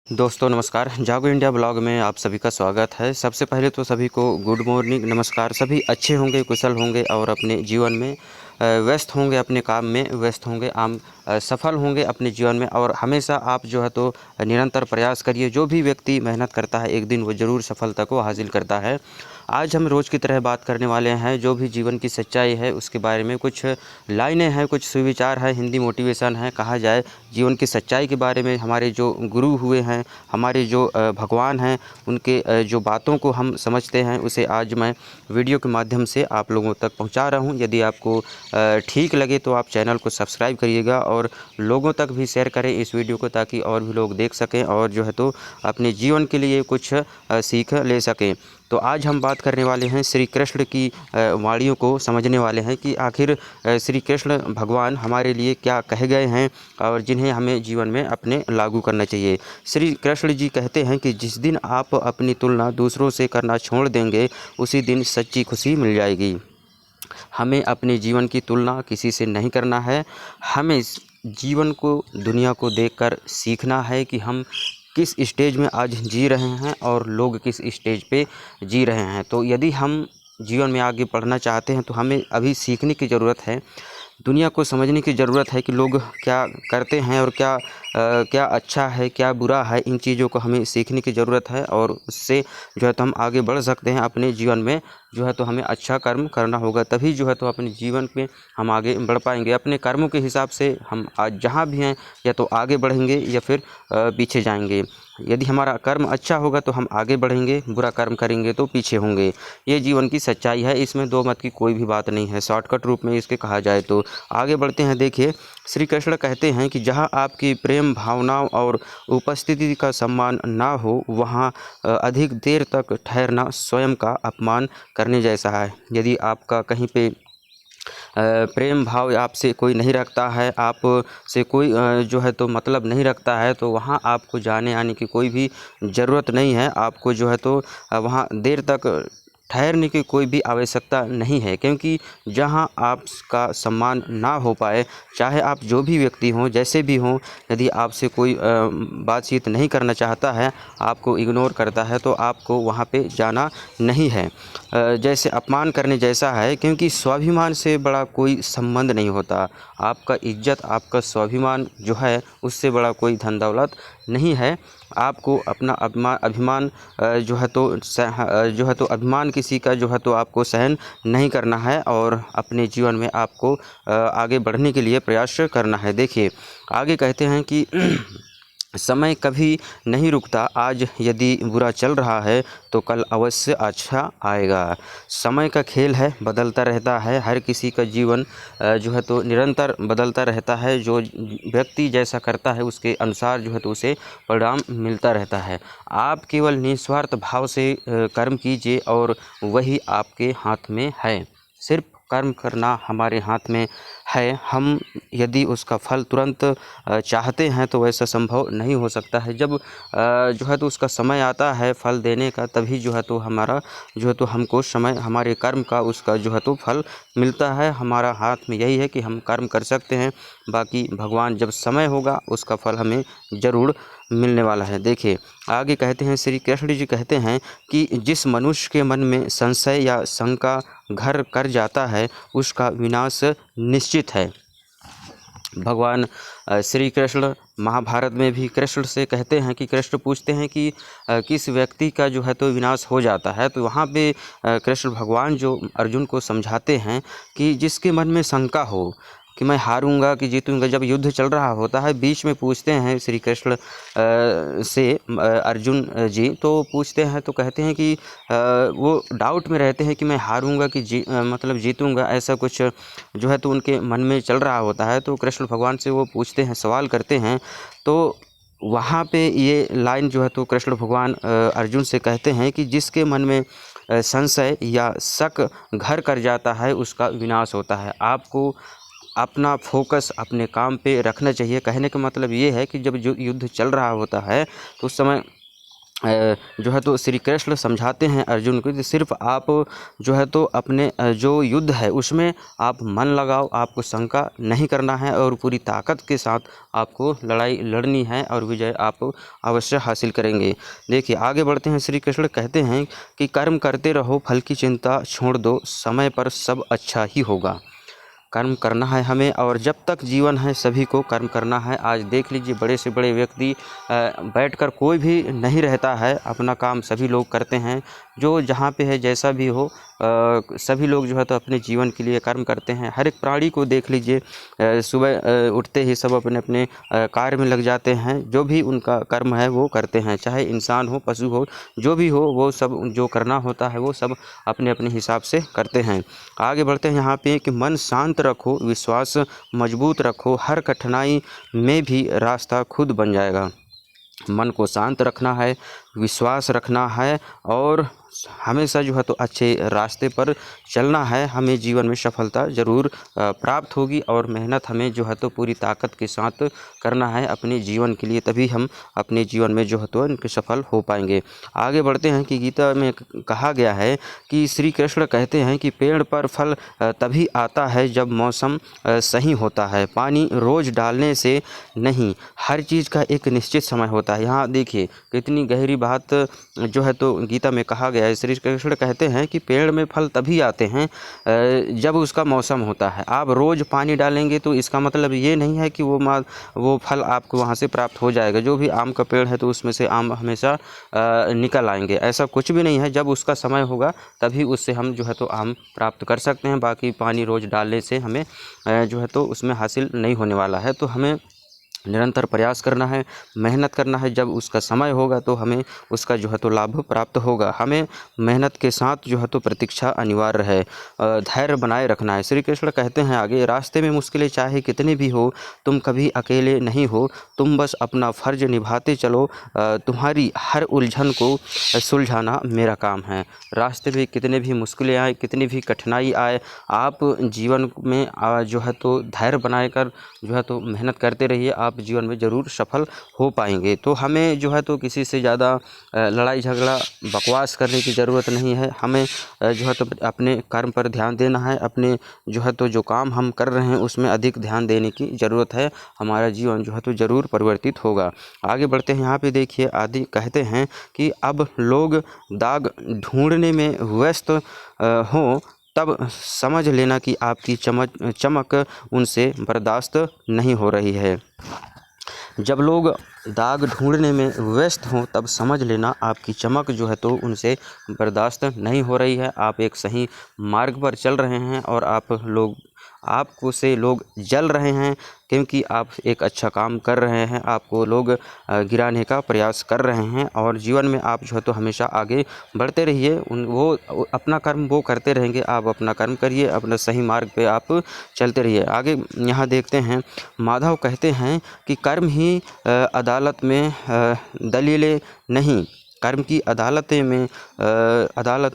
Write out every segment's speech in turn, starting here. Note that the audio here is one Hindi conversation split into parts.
दोस्तों नमस्कार, जागो इंडिया ब्लॉग में आप सभी का स्वागत है। सबसे पहले तो सभी को गुड मॉर्निंग, नमस्कार। सभी अच्छे होंगे, कुशल होंगे और अपने जीवन में व्यस्त होंगे, अपने काम में व्यस्त होंगे, सफल होंगे अपने जीवन में। और हमेशा आप जो है तो निरंतर प्रयास करिए। जो भी व्यक्ति मेहनत करता है एक दिन वो ज़रूर सफलता को हासिल करता है। आज हम रोज़ की तरह बात करने वाले हैं जो भी जीवन की सच्चाई है उसके बारे में। कुछ लाइनें हैं, कुछ सुविचार है, हिंदी मोटिवेशन है, कहा जाए जीवन की सच्चाई के बारे में। हमारे जो गुरु हुए हैं, हमारे जो भगवान हैं, उनके जो बातों को हम समझते हैं उसे आज मैं वीडियो के माध्यम से आप लोगों तक पहुंचा रहा हूं। यदि आपको ठीक लगे तो आप चैनल को सब्सक्राइब करिएगा और लोगों तक भी शेयर करें इस वीडियो को, ताकि और भी लोग देख सकें और जो है तो अपने जीवन के लिए कुछ सीख ले सकें। तो आज हम बात करने वाले हैं श्री कृष्ण की वाणियों को समझने वाले हैं कि आखिर श्री कृष्ण भगवान हमारे लिए क्या कहे गए हैं और जिन्हें हमें जीवन में अपने लागू करना चाहिए। श्री कृष्ण जी कहते हैं कि जिस दिन आप अपनी तुलना दूसरों से करना छोड़ देंगे उसी दिन सच्ची खुशी मिल जाएगी। हमें अपने जीवन की तुलना किसी से नहीं करना है। हमें इस जीवन को, दुनिया को देखकर सीखना है कि हम किस स्टेज में आज जी रहे हैं और लोग किस स्टेज पे जी रहे हैं। तो यदि हम जीवन में आगे बढ़ना चाहते हैं तो हमें अभी सीखने की ज़रूरत है, दुनिया को समझने की ज़रूरत है कि लोग क्या करते हैं और क्या अच्छा है, क्या बुरा है। इन चीज़ों को हमें सीखने की ज़रूरत है और उससे जो है तो हम आगे बढ़ सकते हैं अपने जीवन में। जो है तो हमें अच्छा कर्म करना होगा, तभी जो है तो अपने जीवन में हम आगे बढ़ पाएंगे। अपने कर्मों के हिसाब से हम आज जहाँ भी हैं या तो आगे बढ़ेंगे या फिर पीछे जाएंगे। यदि हमारा कर्म अच्छा होगा तो हम आगे बढ़ेंगे, बुरा कर्म करेंगे तो पीछे होंगे। ये जीवन की सच्चाई है, इसमें दो मत की कोई भी बात नहीं है। शॉर्टकट रूप में इसके कहा जाए तो आगे बढ़ते हैं। देखिए, श्री कृष्ण कहते हैं कि जहाँ आपकी प्रेम भावनाओं और उपस्थिति का सम्मान ना हो वहाँ अधिक देर तक ठहरना स्वयं का अपमान करने जैसा है। यदि आपका कहीं पे प्रेम भाव आपसे कोई नहीं रखता है, आप से कोई जो है तो मतलब नहीं रखता है, तो वहाँ आपको जाने आने की कोई भी ज़रूरत नहीं है। आपको जो है तो वहाँ देर तक ठहरने की कोई भी आवश्यकता नहीं है, क्योंकि जहाँ आपका सम्मान ना हो पाए, चाहे आप जो भी व्यक्ति हों, जैसे भी हों, यदि आपसे कोई बातचीत नहीं करना चाहता है, आपको इग्नोर करता है, तो आपको वहाँ पे जाना नहीं है। जैसे अपमान करने जैसा है, क्योंकि स्वाभिमान से बड़ा कोई संबंध नहीं होता। आपका इज्जत, आपका स्वाभिमान जो है उससे बड़ा कोई धन दौलत नहीं है। आपको अपना अभिमान जो है तो अभिमान किसी का जो है तो आपको सहन नहीं करना है और अपने जीवन में आपको आगे बढ़ने के लिए प्रयास करना है। देखिए, आगे कहते हैं कि समय कभी नहीं रुकता। आज यदि बुरा चल रहा है तो कल अवश्य अच्छा आएगा। समय का खेल है, बदलता रहता है। हर किसी का जीवन जो है तो निरंतर बदलता रहता है। जो व्यक्ति जैसा करता है उसके अनुसार जो है तो उसे परिणाम मिलता रहता है। आप केवल निस्वार्थ भाव से कर्म कीजिए और वही आपके हाथ में है। सिर्फ कर्म करना हमारे हाथ में है। हम यदि उसका फल तुरंत चाहते हैं तो वैसा संभव नहीं हो सकता है। जब जो है तो उसका समय आता है फल देने का, तभी जो है तो हमारा जो है तो हमको समय, हमारे कर्म का उसका जो है तो फल मिलता है। हमारा हाथ में यही है कि हम कर्म कर सकते हैं, बाकी भगवान जब समय होगा उसका फल हमें ज़रूर मिलने वाला है। देखिए, आगे कहते हैं, श्री कृष्ण जी कहते हैं कि जिस मनुष्य के मन में संशय या शंका घर कर जाता है उसका विनाश निश्चित है। भगवान श्री कृष्ण महाभारत में भी कृष्ण से कहते हैं कि कृष्ण पूछते हैं कि किस व्यक्ति का जो है तो विनाश हो जाता है, तो वहाँ पे कृष्ण भगवान जो अर्जुन को समझाते हैं कि जिसके मन में शंका हो कि मैं हारूंगा कि जीतूंगा। जब युद्ध चल रहा होता है, बीच में पूछते हैं श्री कृष्ण से अर्जुन जी, तो पूछते हैं तो कहते हैं कि वो डाउट में रहते हैं कि मैं हारूंगा कि मतलब जीतूंगा, ऐसा कुछ जो है तो उनके मन में चल रहा होता है। तो कृष्ण भगवान से वो पूछते हैं, सवाल करते हैं, तो वहाँ पे ये लाइन जो है तो कृष्ण भगवान अर्जुन से कहते हैं कि जिसके मन में संशय या शक घर कर जाता है उसका विनाश होता है। आपको अपना फोकस अपने काम पे रखना चाहिए। कहने का मतलब ये है कि जब जो युद्ध चल रहा होता है तो उस समय जो है तो श्री कृष्ण समझाते हैं अर्जुन को कि सिर्फ आप जो है तो अपने जो युद्ध है उसमें आप मन लगाओ, आपको शंका नहीं करना है और पूरी ताकत के साथ आपको लड़ाई लड़नी है और विजय आप अवश्य हासिल करेंगे। देखिए आगे बढ़ते हैं, श्री कृष्ण कहते हैं कि कर्म करते रहो, फल की चिंता छोड़ दो, समय पर सब अच्छा ही होगा। कर्म करना है हमें और जब तक जीवन है सभी को कर्म करना है। आज देख लीजिए बड़े से बड़े व्यक्ति बैठकर कोई भी नहीं रहता है, अपना काम सभी लोग करते हैं। जो जहाँ पे है जैसा भी हो सभी लोग जो है तो अपने जीवन के लिए कर्म करते हैं। हर एक प्राणी को देख लीजिए सुबह उठते ही सब अपने अपने कार्य में लग जाते हैं। जो भी उनका कर्म है वो करते हैं, चाहे इंसान हो पशु हो जो भी हो, वो सब जो करना होता है वो सब अपने अपने हिसाब से करते हैं। आगे बढ़ते हैं यहाँ पे कि मन शांत रखो, विश्वास मजबूत रखो, हर कठिनाई में भी रास्ता खुद बन जाएगा। मन को शांत रखना है, विश्वास रखना है और हमेशा जो है तो अच्छे रास्ते पर चलना है। हमें जीवन में सफलता ज़रूर प्राप्त होगी और मेहनत हमें जो है तो पूरी ताकत के साथ करना है अपने जीवन के लिए, तभी हम अपने जीवन में जो है तो इनके सफल हो पाएंगे। आगे बढ़ते हैं कि गीता में कहा गया है कि श्री कृष्ण कहते हैं कि पेड़ पर फल तभी आता है जब मौसम सही होता है, पानी रोज़ डालने से नहीं, हर चीज़ का एक निश्चित समय होता है। यहाँ देखिए कितनी गहरी बात जो है तो गीता में कहा गया है। श्री कृष्ण कहते हैं कि पेड़ में फल तभी आते हैं जब उसका मौसम होता है। आप रोज़ पानी डालेंगे तो इसका मतलब ये नहीं है कि वो फल आपको वहाँ से प्राप्त हो जाएगा। जो भी आम का पेड़ है तो उसमें से आम हमेशा निकल आएंगे, ऐसा कुछ भी नहीं है। जब उसका समय होगा तभी उससे हम जो है तो आम प्राप्त कर सकते हैं। बाकी पानी रोज़ डालने से हमें जो है तो उसमें हासिल नहीं होने वाला है। तो हमें निरंतर प्रयास करना है, मेहनत करना है। जब उसका समय होगा तो हमें उसका जो है तो लाभ प्राप्त होगा। हमें मेहनत के साथ जो है तो प्रतीक्षा अनिवार्य है, धैर्य बनाए रखना है। श्री कृष्ण कहते हैं आगे, रास्ते में मुश्किलें चाहे कितनी भी हो तुम कभी अकेले नहीं हो, तुम बस अपना फ़र्ज निभाते चलो, तुम्हारी हर उलझन को सुलझाना मेरा काम है। रास्ते में कितने भी मुश्किलें आए, कितनी भी कठिनाई आए, आप जीवन में जो है तो धैर्य बनाकर जो है तो मेहनत करते रहिए, आप जीवन में ज़रूर सफल हो पाएंगे। तो हमें जो है तो किसी से ज़्यादा लड़ाई झगड़ा बकवास करने की ज़रूरत नहीं है। हमें जो है तो अपने कर्म पर ध्यान देना है, अपने जो है तो जो काम हम कर रहे हैं उसमें अधिक ध्यान देने की ज़रूरत है। हमारा जीवन जो है तो ज़रूर परिवर्तित होगा। आगे बढ़ते हैं, यहाँ पे देखिए आदि कहते हैं कि अब लोग दाग ढूंढने में व्यस्त हों तब समझ लेना कि आपकी चमक उनसे बर्दाश्त नहीं हो रही है। जब लोग दाग ढूंढने में व्यस्त हों तब समझ लेना आपकी चमक जो है तो उनसे बर्दाश्त नहीं हो रही है। आप एक सही मार्ग पर चल रहे हैं और आपको से लोग जल रहे हैं क्योंकि आप एक अच्छा काम कर रहे हैं। आपको लोग गिराने का प्रयास कर रहे हैं और जीवन में आप जो है तो हमेशा आगे बढ़ते रहिए। वो अपना कर्म वो करते रहेंगे, आप अपना कर्म करिए, अपना सही मार्ग पे आप चलते रहिए। आगे यहाँ देखते हैं, माधव कहते हैं कि कर्म ही अदालत में दलीलें नहीं, कर्म की अदालत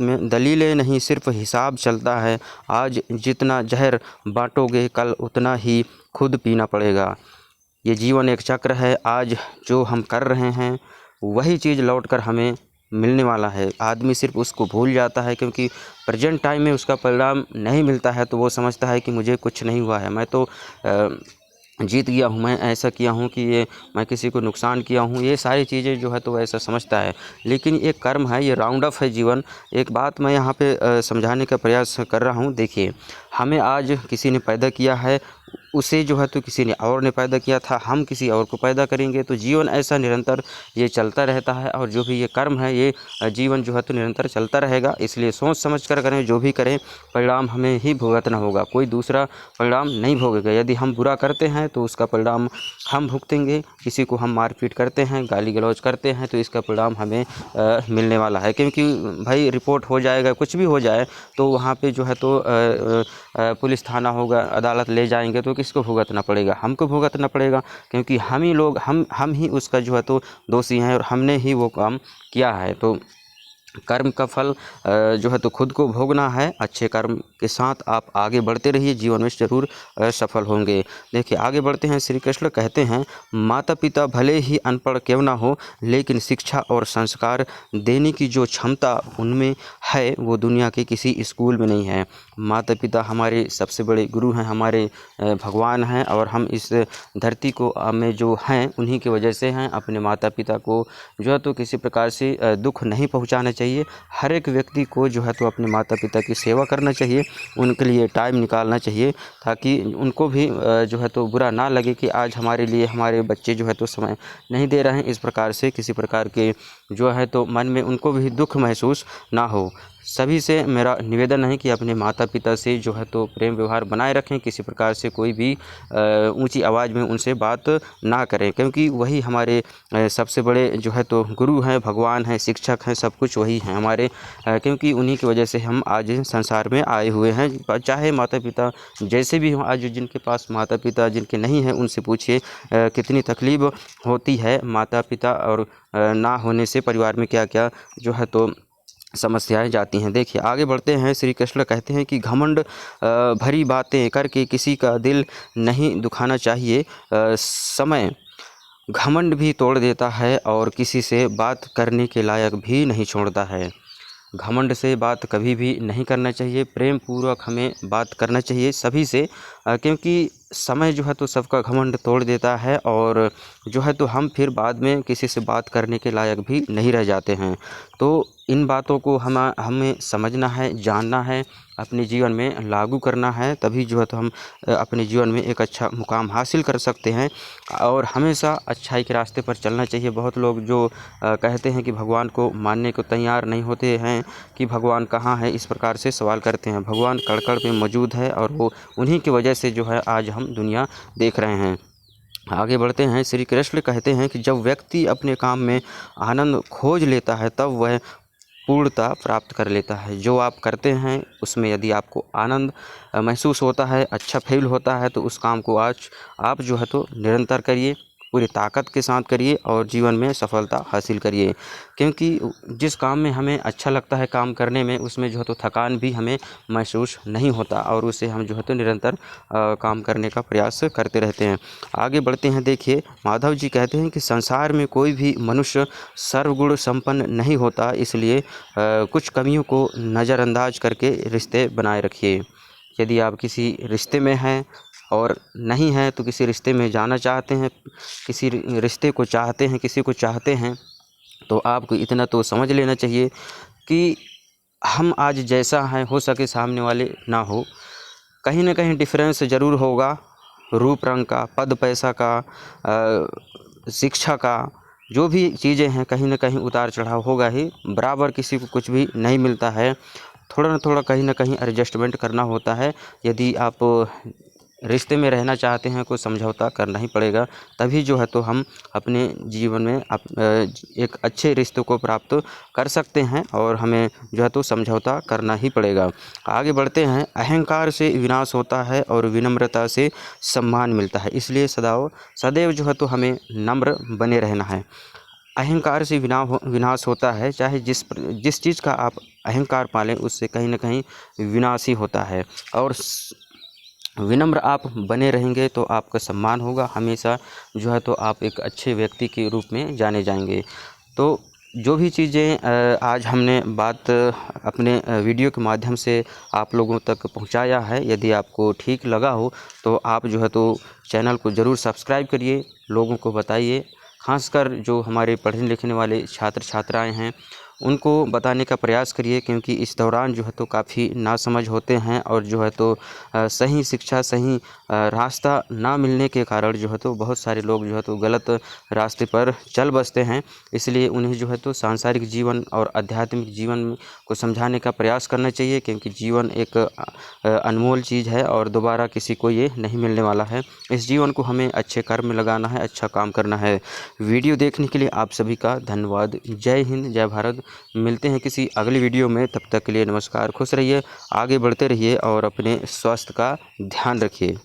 में दलीलें नहीं, सिर्फ हिसाब चलता है। आज जितना जहर बांटोगे कल उतना ही खुद पीना पड़ेगा। ये जीवन एक चक्र है, आज जो हम कर रहे हैं वही चीज़ लौटकर हमें मिलने वाला है। आदमी सिर्फ उसको भूल जाता है क्योंकि प्रेजेंट टाइम में उसका परिणाम नहीं मिलता है तो वो समझता है कि मुझे कुछ नहीं हुआ है, मैं तो जीत गया हूँ, मैं ऐसा किया हूँ कि ये मैं किसी को नुकसान किया हूँ, ये सारी चीज़ें जो है तो वैसा समझता है। लेकिन ये कर्म है, ये राउंड अप है जीवन। एक बात मैं यहाँ पे समझाने का प्रयास कर रहा हूँ। देखिए हमें आज किसी ने पैदा किया है, उसे जो है तो किसी ने और ने पैदा किया था, हम किसी और को पैदा करेंगे। तो जीवन ऐसा निरंतर ये चलता रहता है और जो भी ये कर्म है ये जीवन जो है तो निरंतर चलता रहेगा। इसलिए सोच समझ कर करें, जो भी करें परिणाम हमें ही भुगतना होगा, कोई दूसरा परिणाम नहीं भोगेगा। यदि हम बुरा करते हैं तो उसका परिणाम हम भुगतेंगे, किसी को हम मारपीट करते हैं, गाली गलौज करते हैं तो इसका परिणाम हमें मिलने वाला है। क्योंकि भाई रिपोर्ट हो जाएगा, कुछ भी हो जाए तो वहाँ पे जो है तो पुलिस थाना होगा, अदालत ले जाएंगे तो किसको भुगतना पड़ेगा? हमको भुगतना पड़ेगा, क्योंकि हम ही लोग हम ही उसका जो है तो दोषी हैं और हमने ही वो काम किया है। तो कर्म का फल जो है तो खुद को भोगना है। अच्छे कर्म के साथ आप आगे बढ़ते रहिए, जीवन में ज़रूर सफल होंगे। देखिए आगे बढ़ते हैं। श्री कृष्ण कहते हैं, माता पिता भले ही अनपढ़ क्यों ना हो, लेकिन शिक्षा और संस्कार देने की जो क्षमता उनमें है वो दुनिया के किसी स्कूल में नहीं है। माता पिता हमारे सबसे बड़े गुरु हैं, हमारे भगवान हैं, और हम इस धरती को में जो हैं उन्हीं की वजह से हैं। अपने माता पिता को जो है तो किसी प्रकार से दुख नहीं पहुंचाना चाहिए। हर एक व्यक्ति को जो है तो अपने माता पिता की सेवा करना चाहिए, उनके लिए टाइम निकालना चाहिए, ताकि उनको भी जो है तो बुरा ना लगे कि आज हमारे लिए हमारे बच्चे जो है तो समय नहीं दे रहे हैं। इस प्रकार से किसी प्रकार के जो है तो मन में उनको भी दुख महसूस ना हो। सभी से मेरा निवेदन है कि अपने माता पिता से जो है तो प्रेम व्यवहार बनाए रखें। किसी प्रकार से कोई भी ऊंची आवाज़ में उनसे बात ना करें, क्योंकि वही हमारे सबसे बड़े जो है तो गुरु हैं, भगवान हैं, शिक्षक हैं, सब कुछ वही हैं हमारे। क्योंकि उन्हीं की वजह से हम आज संसार में आए हुए हैं। चाहे माता पिता जैसे भी हों, आज जिनके पास माता पिता जिनके नहीं हैं उनसे पूछिए कितनी तकलीफ़ होती है। माता पिता और ना होने से परिवार में क्या क्या जो है तो समस्याएं जाती हैं। देखिए आगे बढ़ते हैं। श्री कृष्ण कहते हैं कि घमंड भरी बातें करके किसी का दिल नहीं दुखाना चाहिए। समय घमंड भी तोड़ देता है और किसी से बात करने के लायक भी नहीं छोड़ता है। घमंड से बात कभी भी नहीं करना चाहिए, प्रेम पूर्वक हमें बात करना चाहिए सभी से, क्योंकि समय जो है तो सबका घमंड तोड़ देता है, और जो है तो हम फिर बाद में किसी से बात करने के लायक भी नहीं रह जाते हैं। तो इन बातों को हमें समझना है, जानना है, अपने जीवन में लागू करना है, तभी जो है तो हम अपने जीवन में एक अच्छा मुकाम हासिल कर सकते हैं, और हमेशा अच्छाई के रास्ते पर चलना चाहिए। बहुत लोग जो कहते हैं कि भगवान को मानने को तैयार नहीं होते हैं कि भगवान कहाँ है, इस प्रकार से सवाल करते हैं। भगवान कण-कण में मौजूद है, और वो उन्हीं की वजह से जो है आज हम दुनिया देख रहे हैं। आगे बढ़ते हैं। श्री कृष्ण कहते हैं कि जब व्यक्ति अपने काम में आनंद खोज लेता है तब वह पूर्णता प्राप्त कर लेता है। जो आप करते हैं उसमें यदि आपको आनंद महसूस होता है, अच्छा फील होता है, तो उस काम को आज आप जो है तो निरंतर करिए, पूरी ताकत के साथ करिए, और जीवन में सफलता हासिल करिए। क्योंकि जिस काम में हमें अच्छा लगता है काम करने में, उसमें जो है तो थकान भी हमें महसूस नहीं होता, और उससे हम जो है तो निरंतर काम करने का प्रयास करते रहते हैं। आगे बढ़ते हैं। देखिए माधव जी कहते हैं कि संसार में कोई भी मनुष्य सर्वगुण संपन्न नहीं होता, इसलिए कुछ कमियों को नज़रअंदाज करके रिश्ते बनाए रखिए। यदि आप किसी रिश्ते में हैं और नहीं हैं, तो किसी रिश्ते में जाना चाहते हैं, किसी रिश्ते को चाहते हैं, किसी को चाहते हैं, तो आपको इतना तो समझ लेना चाहिए कि हम आज जैसा हैं, हो सके सामने वाले ना हो, कहीं ना कहीं डिफरेंस ज़रूर होगा, रूप रंग का, पद पैसा का, शिक्षा का, जो भी चीज़ें हैं, कहीं ना कहीं उतार चढ़ाव होगा ही। बराबर किसी को कुछ भी नहीं मिलता है, थोड़ा ना थोड़ा कहीं ना कहीं एडजस्टमेंट करना होता है। यदि आप रिश्ते में रहना चाहते हैं, कोई समझौता करना ही पड़ेगा, तभी जो है तो हम अपने जीवन में एक अच्छे रिश्ते को प्राप्त कर सकते हैं, और हमें जो है तो समझौता करना ही पड़ेगा। आगे बढ़ते हैं। अहंकार से विनाश होता है और विनम्रता से सम्मान मिलता है, इसलिए सदैव जो है तो हमें नम्र बने रहना है। अहंकार से विनाश होता है, चाहे जिस चीज़ का आप अहंकार पालें उससे कहीं ना कहीं विनाश ही होता है, और विनम्र आप बने रहेंगे तो आपका सम्मान होगा, हमेशा जो है तो आप एक अच्छे व्यक्ति के रूप में जाने जाएंगे। तो जो भी चीज़ें आज हमने बात अपने वीडियो के माध्यम से आप लोगों तक पहुंचाया है, यदि आपको ठीक लगा हो तो आप जो है तो चैनल को ज़रूर सब्सक्राइब करिए, लोगों को बताइए, खासकर जो हमारे पढ़ने लिखने वाले छात्र छात्राएं हैं उनको बताने का प्रयास करिए, क्योंकि इस दौरान जो है तो काफ़ी नासमझ होते हैं, और जो है तो सही शिक्षा, सही रास्ता ना मिलने के कारण जो है तो बहुत सारे लोग जो है तो गलत रास्ते पर चल बसते हैं। इसलिए उन्हें जो है तो सांसारिक जीवन और आध्यात्मिक जीवन को समझाने का प्रयास करना चाहिए, क्योंकि जीवन एक अनमोल चीज़ है और दोबारा किसी को ये नहीं मिलने वाला है। इस जीवन को हमें अच्छे कर्म में लगाना है, अच्छा काम करना है। वीडियो देखने के लिए आप सभी का धन्यवाद। जय हिंद, जय भारत। मिलते हैं किसी अगली वीडियो में, तब तक के लिए नमस्कार। खुश रहिए, आगे बढ़ते रहिए और अपने स्वास्थ्य का ध्यान रखिए।